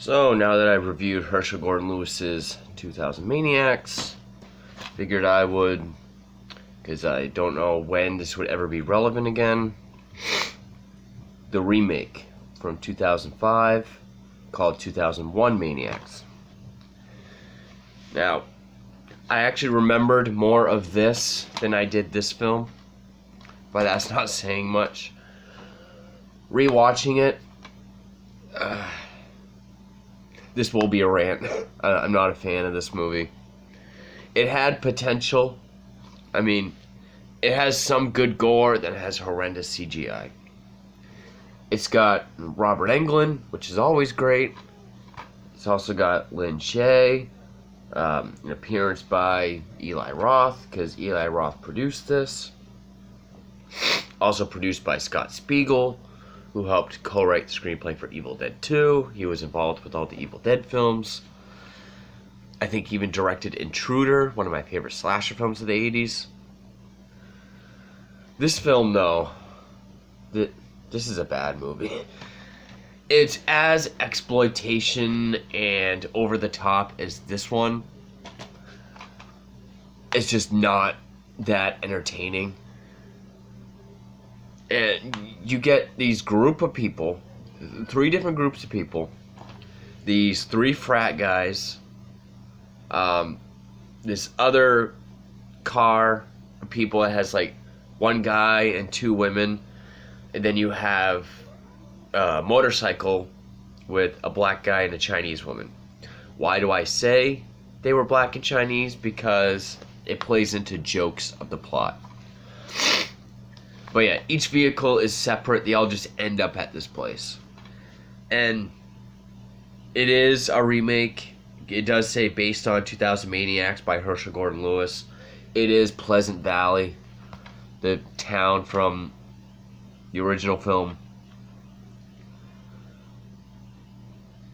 So now that I've reviewed Herschell Gordon Lewis's 2000 Maniacs, figured I would, because I don't know when this would ever be relevant again, the remake from 2005 called 2001 Maniacs. Now, I actually remembered more of this than I did this film, but that's not saying much. Rewatching it, this will be a rant. I'm not a fan of this movie. It had potential. I mean, it has some good gore that has horrendous CGI. It's got Robert Englund, which is always great. It's also got Lin Shaye, an appearance by Eli Roth, because Eli Roth produced this. Also produced by Scott Spiegel, who helped co-write the screenplay for Evil Dead 2. He was involved with all the Evil Dead films. I think he even directed Intruder, one of my favorite slasher films of the 80s. This film, though, this is a bad movie. It's as exploitation and over the top as this one. It's just not that entertaining. And you get these group of people, 3 different groups of people, these 3 frat guys, this other car of people that has like 1 guy and 2 women, and then you have a motorcycle with a black guy and a Chinese woman. Why do I say they were black and Chinese? Because it plays into jokes of the plot. But yeah, each vehicle is separate. They all just end up at this place. And it is a remake. It does say based on 2000 Maniacs by Herschell Gordon Lewis. It is Pleasant Valley, the town from the original film.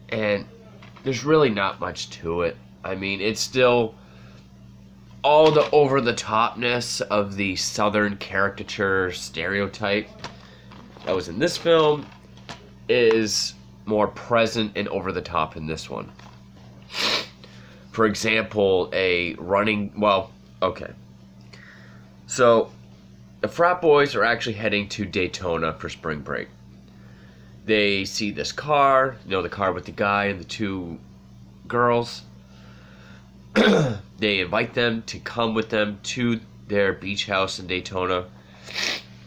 And there's really not much to it. I mean, it's still all the over-the-topness of the Southern caricature stereotype that was in this film is more present and over-the-top in this one. For example, So, the frat boys are actually heading to Daytona for spring break. They see this car, the car with the guy and the 2 girls. They invite them to come with them to their beach house in Daytona.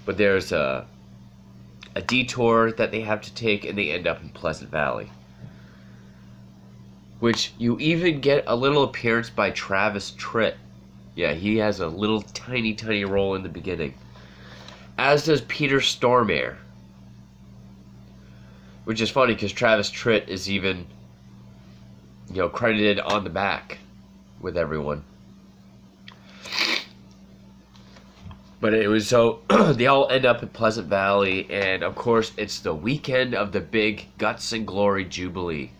But there's a detour that they have to take, and they end up in Pleasant Valley. Which you even get a little appearance by Travis Tritt. Yeah, he has a little tiny role in the beginning. As does Peter Stormare. Which is funny because Travis Tritt is even, credited on the back with everyone. But it was so they all end up in Pleasant Valley, and of course it's the weekend of the big Guts and Glory Jubilee.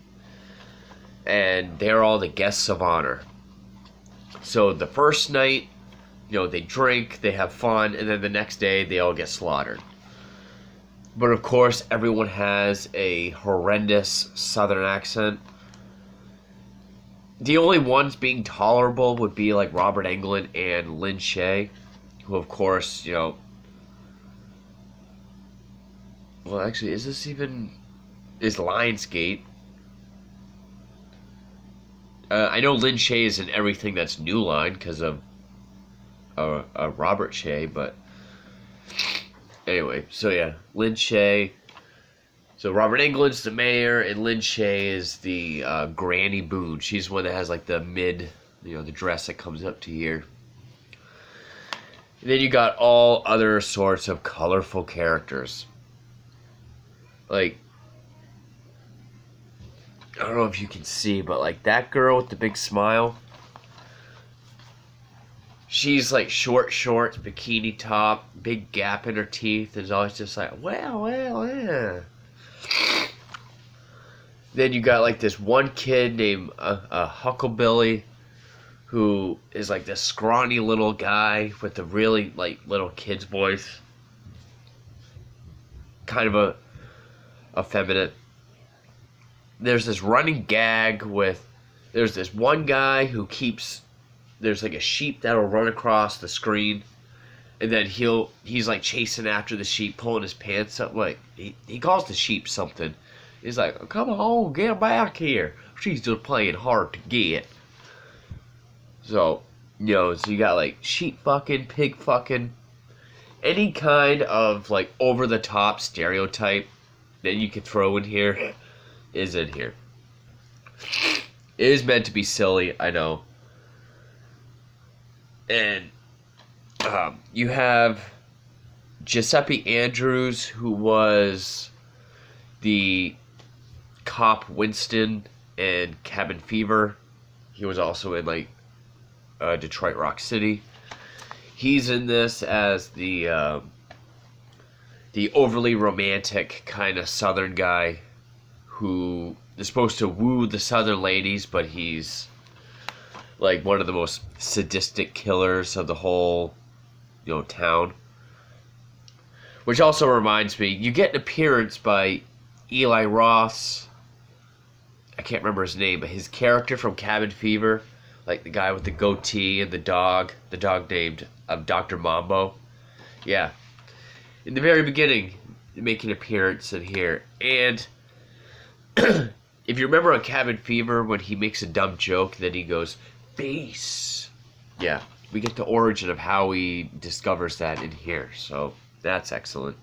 And they're all the guests of honor. So the first night, they drink, they have fun, and then the next day they all get slaughtered. But of course everyone has a horrendous Southern accent. The only ones being tolerable would be like Robert Englund and Lin Shaye, who of course, well, actually, is Lionsgate? I know Lin Shaye is in everything that's New Line because of Robert Shaye, but anyway, so yeah, Lin Shaye. So Robert Englund's the mayor, and Lin Shaye is the Granny Boone. She's the one that has like the the dress that comes up to here. And then you got all other sorts of colorful characters. Like, I don't know if you can see, but like that girl with the big smile, she's like short shorts, bikini top, big gap in her teeth, and is always just like, well, yeah. Then you got like this one kid named Hucklebilly, who is like this scrawny little guy with a really like little kid's voice. Kind of effeminate. there's this running gag with, there's this one guy who keeps, there's like a sheep that'll run across the screen, and then he's like chasing after the sheep, pulling his pants up, like, he calls the sheep something. He's like, come on, get back here. She's just playing hard to get. So, so you got like sheep fucking, pig fucking, any kind of like over the top stereotype that you could throw in here is in here. It is meant to be silly, I know. And you have Giuseppe Andrews, who was the cop Winston in Cabin Fever. He was also in like Detroit Rock City. He's in this as the overly romantic kind of Southern guy who is supposed to woo the Southern ladies, but he's like one of the most sadistic killers of the whole town. Which also reminds me, you get an appearance by Eli Roth's, I can't remember his name, but his character from Cabin Fever, like the guy with the goatee and the dog named Dr. Mambo. Yeah. In the very beginning, make an appearance in here. And if you remember on Cabin Fever, when he makes a dumb joke, then he goes, face. Yeah, we get the origin of how he discovers that in here. So that's excellent.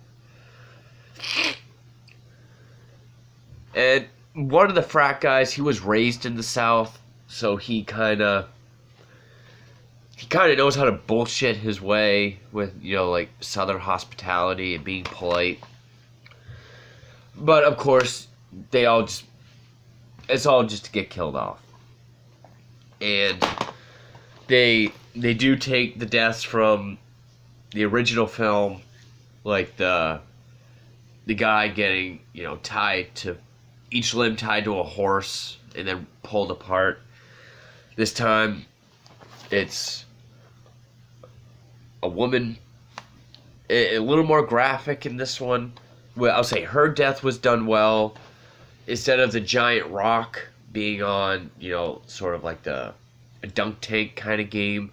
And one of the frat guys, he was raised in the South, so he kind of knows how to bullshit his way with, like Southern hospitality and being polite. But of course, it's all just to get killed off. And they do take the deaths from the original film, like the guy getting, tied to, each limb tied to a horse and then pulled apart. This time, it's a woman, a little more graphic in this one. Well, I'll say her death was done well. Instead of the giant rock being on, sort of like a dunk tank kind of game,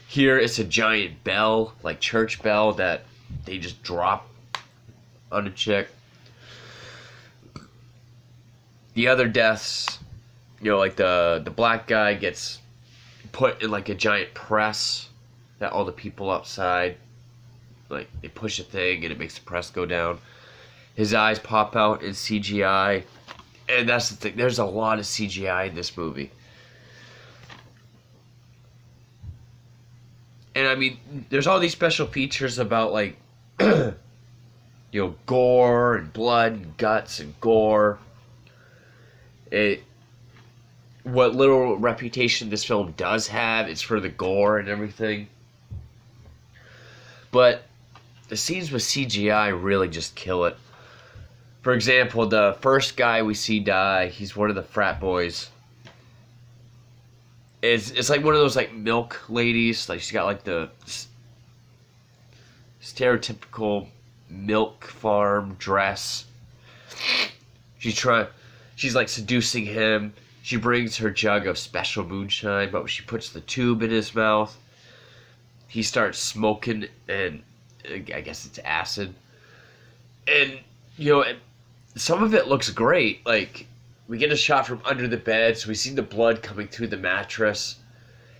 here it's a giant bell, like church bell, that they just drop on a chick. The other deaths, like the black guy gets put in like a giant press that all the people outside, like they push a thing and it makes the press go down. His eyes pop out in CGI. And that's the thing, there's a lot of CGI in this movie. And I mean, there's all these special features about like, gore and blood and guts and gore. What little reputation this film does have is for the gore and everything. But the scenes with CGI really just kill it. For example, the first guy we see die, he's one of the frat boys. It's like one of those like milk ladies, like she's got like the stereotypical milk farm dress. She's like seducing him. She brings her jug of special moonshine, but when she puts the tube in his mouth, he starts smoking, and I guess it's acid. And some of it looks great. Like, we get a shot from under the bed, so we see the blood coming through the mattress.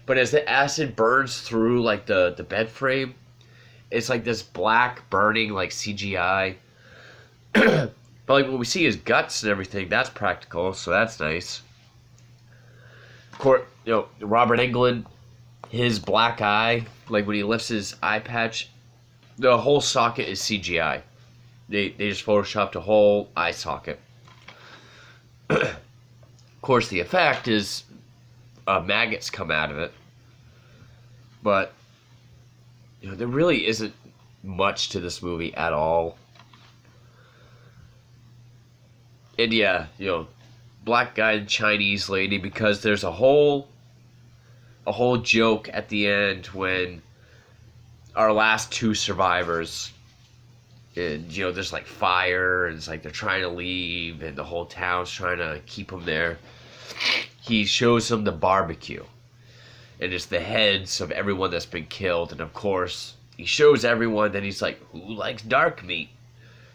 But as the acid burns through, like, the bed frame, it's like this black, burning, like, CGI. But, like, when we see his guts and everything, that's practical, so that's nice. Of course, Robert Englund, his black eye, like, when he lifts his eye patch, the whole socket is CGI. They just photoshopped a whole eye socket. Of course, the effect is maggots come out of it. But, there really isn't much to this movie at all. And yeah, black guy and Chinese lady, because there's a whole joke at the end when our last two survivors, And, there's like fire, and it's like they're trying to leave, and the whole town's trying to keep them there. He shows them the barbecue, and it's the heads of everyone that's been killed. And of course, he shows everyone, then he's like, who likes dark meat?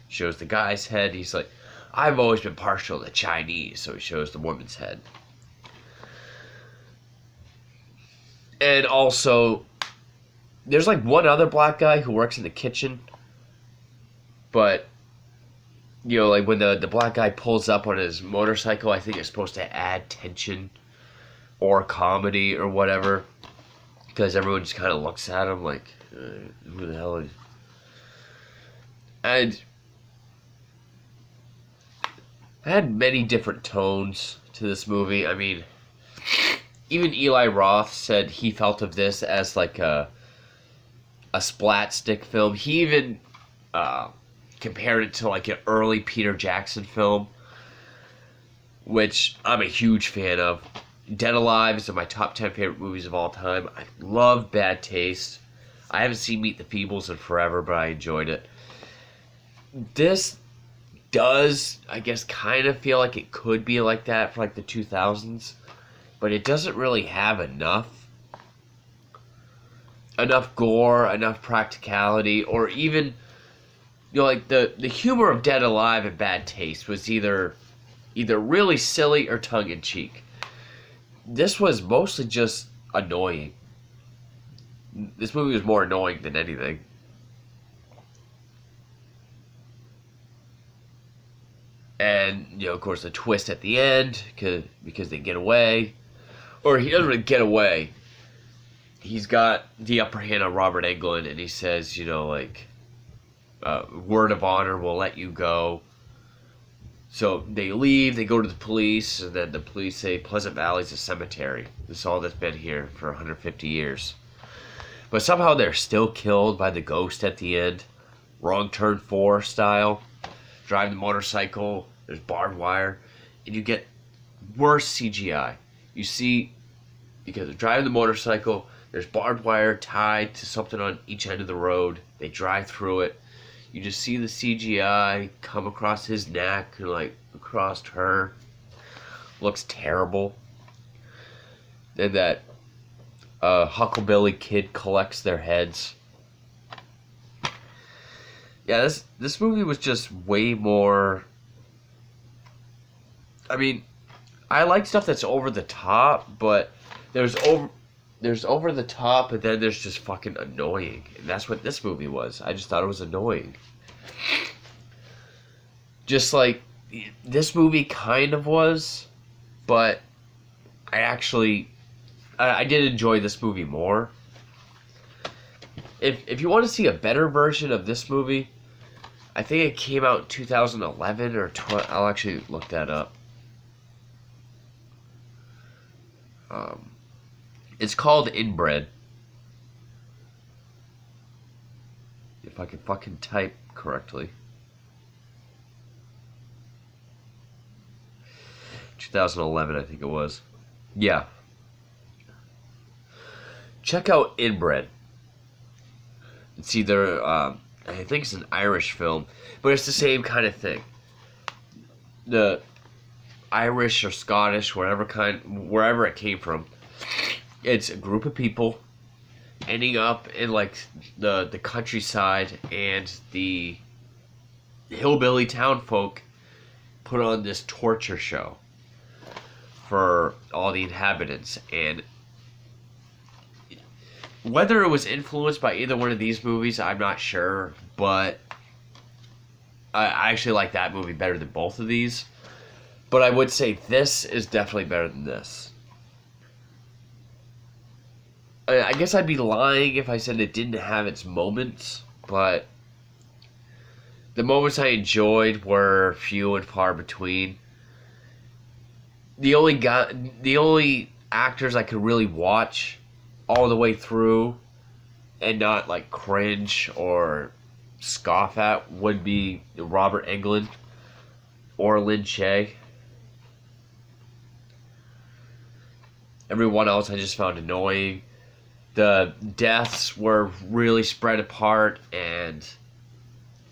Shows the guy's head. He's like, I've always been partial to Chinese, so he shows the woman's head. And also, there's like one other black guy who works in the kitchen. But, like when the black guy pulls up on his motorcycle, I think it's supposed to add tension or comedy or whatever. Because everyone just kind of looks at him like, who the hell is... And I had many different tones to this movie. I mean, even Eli Roth said he felt of this as like a splat stick film. He even compared it to like an early Peter Jackson film, which I'm a huge fan of. Dead Alive is in my top 10 favorite movies of all time. I love Bad Taste. I haven't seen Meet the Feebles in forever, but I enjoyed it. This does, I guess, kind of feel like it could be like that for like the 2000s, but it doesn't really have enough gore, enough practicality, or even, like the humor of Dead Alive and Bad Taste was either really silly or tongue-in-cheek. This was mostly just annoying. This movie was more annoying than anything. And, of course, the twist at the end, because they get away. Or he doesn't really get away. He's got the upper hand on Robert Englund, and he says, word of honor, we'll let you go. So they leave, they go to the police, and then the police say Pleasant Valley's a cemetery. This is all that's been here for 150 years. But somehow they're still killed by the ghost at the end. Wrong Turn 4 style. Drive the motorcycle, there's barbed wire, and you get worse CGI. You see, because they're driving the motorcycle, there's barbed wire tied to something on each end of the road. They drive through it. You just see the CGI come across his neck, or like across her. Looks terrible. Then that Hucklebilly kid collects their heads. Yeah, this movie was just way more... I mean, I like stuff that's over the top, but there's over the top, and then there's just fucking annoying. And that's what this movie was. I just thought it was annoying. Just like this movie kind of was, but I did enjoy this movie more. If you want to see a better version of this movie, I think it came out in 2011 or 12. I'll actually look that up. It's called Inbred. If I can fucking type correctly. 2011, I think it was. Yeah. Check out Inbred. It's either, I think it's an Irish film, but it's the same kind of thing. The Irish or Scottish, wherever it came from, it's a group of people ending up in like the countryside, and the hillbilly town folk put on this torture show for all the inhabitants. And whether it was influenced by either one of these movies, I'm not sure, but I actually like that movie better than both of these. But I would say this is definitely better than this. I guess I'd be lying if I said it didn't have its moments, but the moments I enjoyed were few and far between. The only actors I could really watch all the way through and not like cringe or scoff at would be Robert Englund or Lin Shaye. Everyone else I just found annoying. The deaths were really spread apart and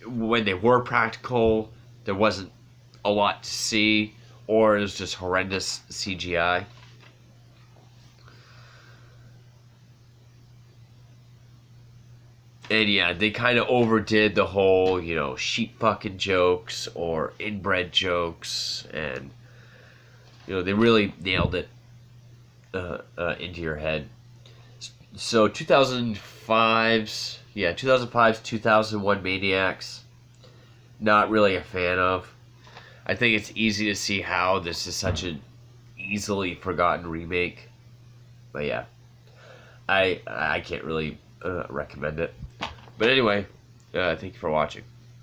when they were practical, there wasn't a lot to see, or it was just horrendous CGI. And yeah, they kind of overdid the whole, sheep fucking jokes or inbred jokes, and they really nailed it into your head. So 2005's 2001 Maniacs, not really a fan of. I think it's easy to see how this is such an easily forgotten remake. But yeah, I can't really recommend it. But anyway, thank you for watching.